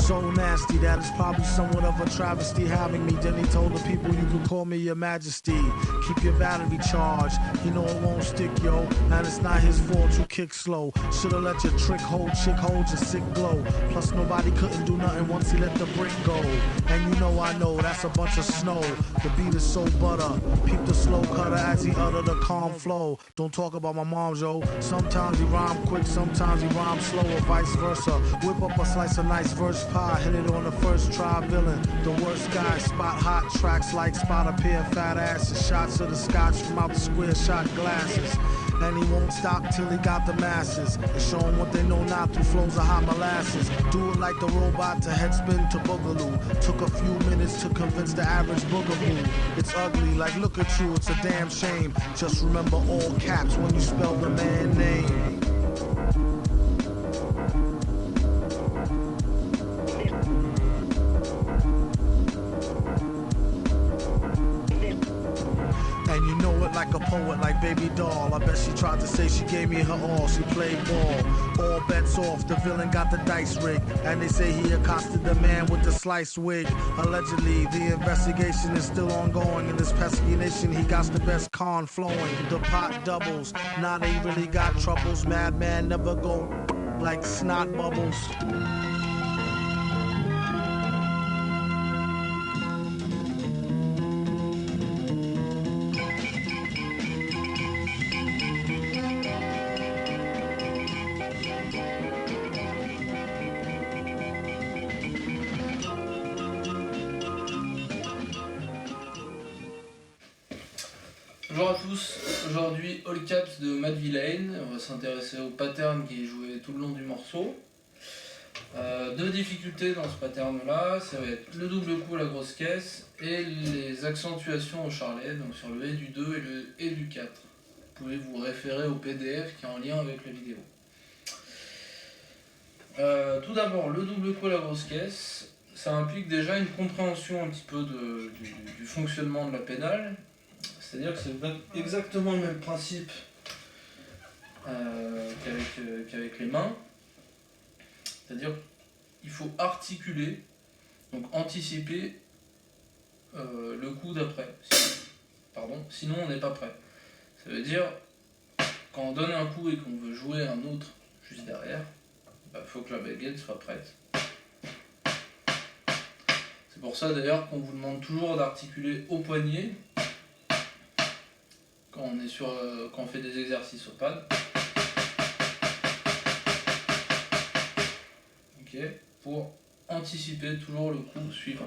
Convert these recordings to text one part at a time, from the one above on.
So nasty that it's probably somewhat of a travesty having me. Then he told the people you can call me your majesty. Keep your battery charged, you know it won't stick, yo. And it's not his fault you kick slow. Should've let your trick hold your sick glow. Plus nobody couldn't do nothing once he let the brick go. And you know I know that's a bunch of snow. The beat is so butter. Peep the slow cutter as he utter the calm flow. Don't talk about my mom, yo. Sometimes he rhyme quick, sometimes he rhyme slow, or vice versa. Whip up a slice of nice verse pie, hit it on the first try, villain. The worst guy, spot hot tracks like spot a pair of fat asses. Shots of the scotch from out the square shot glasses. And he won't stop till he got the masses. And show them what they know not through flows of hot molasses. Do it like the robot to headspin to boogaloo. Took a few minutes to convince the average boogaboo. It's ugly, like look at you, it's a damn shame. Just remember all caps when you spell the man name. And you know it like a poet, like Baby Doll. I bet she tried to say she gave me her all. She played ball. All bets off, the villain got the dice rigged. And they say he accosted the man with the sliced wig. Allegedly, the investigation is still ongoing. In this pesky nation, he got the best con flowing. The pot doubles, now they really got troubles. Madman never go like snot bubbles. Bonjour à tous, aujourd'hui All Caps de Matt Villain, on va s'intéresser au pattern qui est joué tout le long du morceau. Deux difficultés dans ce pattern là, ça va être le double coup à la grosse caisse et les accentuations au charlet, donc sur le E du 2 et le E du 4. Vous pouvez vous référer au PDF qui est en lien avec la vidéo. Tout d'abord, le double coup à la grosse caisse, ça implique déjà une compréhension un petit peu du fonctionnement de la pédale. C'est-à-dire que c'est exactement le même principe qu'avec les mains. C'est-à-dire qu'il faut articuler, donc anticiper le coup d'après. Sinon on n'est pas prêt. Ça veut dire, quand on donne un coup et qu'on veut jouer un autre juste derrière, il faut que la baguette soit prête. C'est pour ça d'ailleurs qu'on vous demande toujours d'articuler au poignet quand on fait des exercices au pad. Okay, pour anticiper toujours le coup suivant.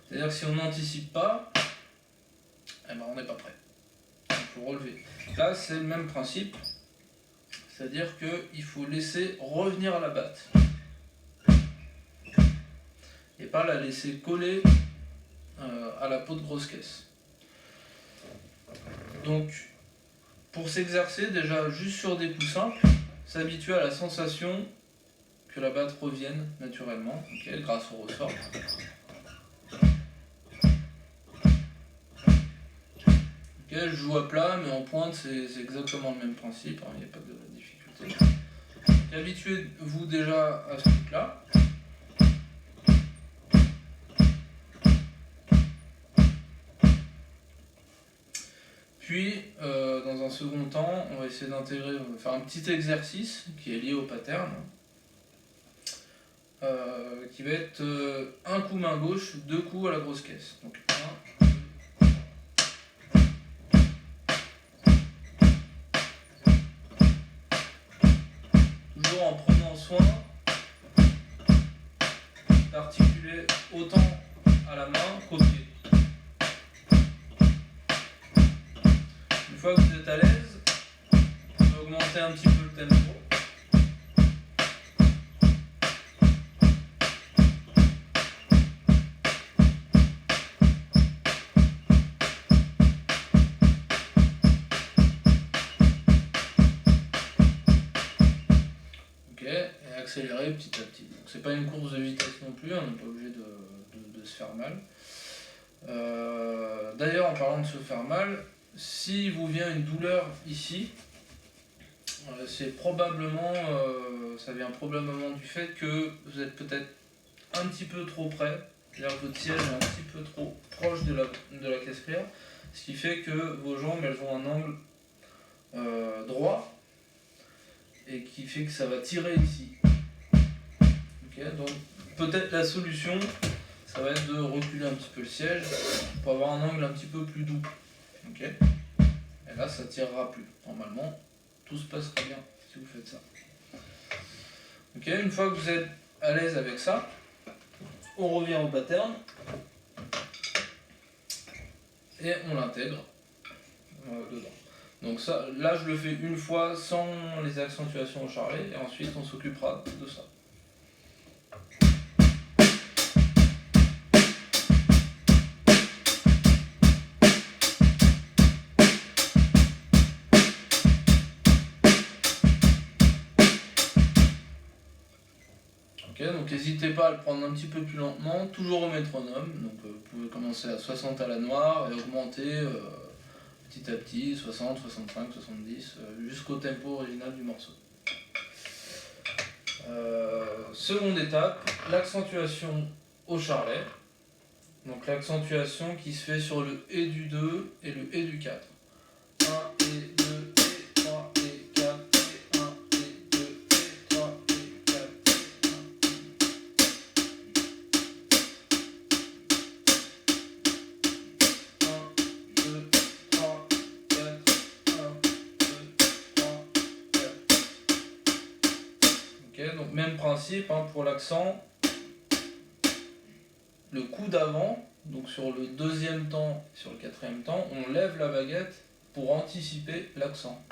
C'est-à-dire que si on n'anticipe pas, on n'est pas prêt. Il faut relever. Là, c'est le même principe. C'est-à-dire qu'il faut laisser revenir à la batte. Et pas la laisser coller à la peau de grosse caisse. Donc, pour s'exercer, déjà juste sur des coups simples, s'habituer à la sensation que la batte revienne naturellement, okay, grâce au ressort. Okay, je joue à plat, mais en pointe, c'est exactement le même principe, il n'y a pas de difficulté. Habituez-vous déjà à ce truc-là. Puis, dans un second temps, on va essayer d'intégrer, on va faire un petit exercice qui est lié au pattern, qui va être un coup main gauche, deux coups à la grosse caisse. Donc 1, toujours en prenant soin d'articuler autant à la main qu'au pied. Une fois que vous êtes à l'aise, vous pouvez augmenter un petit peu le tempo. accélérer petit à petit. Donc c'est pas une course de vitesse non plus, on n'est pas obligé de se faire mal. D'ailleurs, en parlant de se faire mal, si vous vient une douleur ici, c'est probablement, ça vient probablement du fait que vous êtes peut-être un petit peu trop près, c'est-à-dire que votre siège est un petit peu trop proche de la caissière, ce qui fait que vos jambes elles ont un angle droit et qui fait que ça va tirer ici. Okay, donc peut-être la solution, ça va être de reculer un petit peu le siège pour avoir un angle un petit peu plus doux. Okay, et là ça tirera plus. Normalement, tout se passera bien si vous faites ça. Okay, une fois que vous êtes à l'aise avec ça, on revient au pattern et on l'intègre dedans. Donc ça, là je le fais une fois sans les accentuations au charlet et ensuite on s'occupera de ça. Donc n'hésitez pas à le prendre un petit peu plus lentement, toujours au métronome. Donc vous pouvez commencer à 60 à la noire et augmenter petit à petit, 60, 65, 70, jusqu'au tempo original du morceau. Seconde étape, l'accentuation au charlet. Donc l'accentuation qui se fait sur le et du 2 et le et du 4. 1 et 2 et 3 et 4 et 1 et 2 et 3 et 4 et 1, 2, 3, 4, 1, 2, 3, 4. Ok, donc même principe hein, pour l'accent. Le coup d'avant, donc sur le deuxième temps et sur le quatrième temps, on lève la baguette pour anticiper l'accent.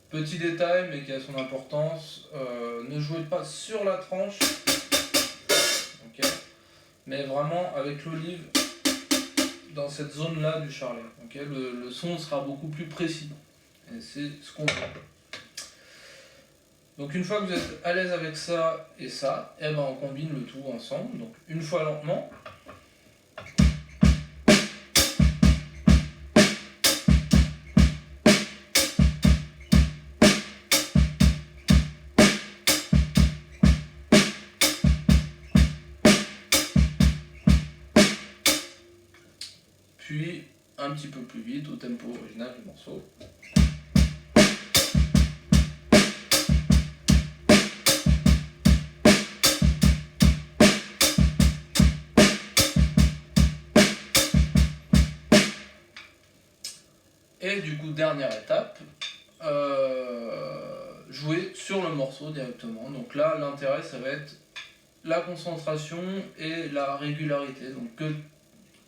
Petit détail mais qui a son importance, ne jouez pas sur la tranche, okay, mais vraiment avec l'olive dans cette zone là du charlet. Okay, le son sera beaucoup plus précis et c'est ce qu'on veut. Donc une fois que vous êtes à l'aise avec ça, et ben on combine le tout ensemble. Donc une fois lentement. Puis un petit peu plus vite au tempo original du morceau. Et du coup, dernière étape, jouer sur le morceau directement. Donc là, l'intérêt, ça va être la concentration et la régularité. Donc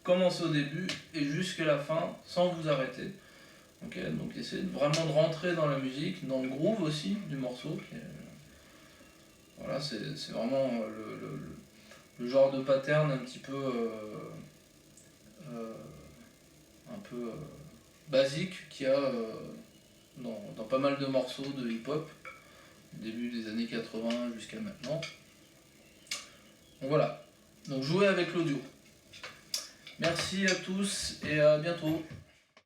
commencez au début et jusqu'à la fin sans vous arrêter. Okay, donc essayez vraiment de rentrer dans la musique, dans le groove aussi du morceau. Voilà, c'est vraiment le genre de pattern un petit peu basique qu'il y a dans pas mal de morceaux de hip-hop, début des années 80 jusqu'à maintenant. Donc voilà, donc jouez avec l'audio. Merci à tous et à bientôt.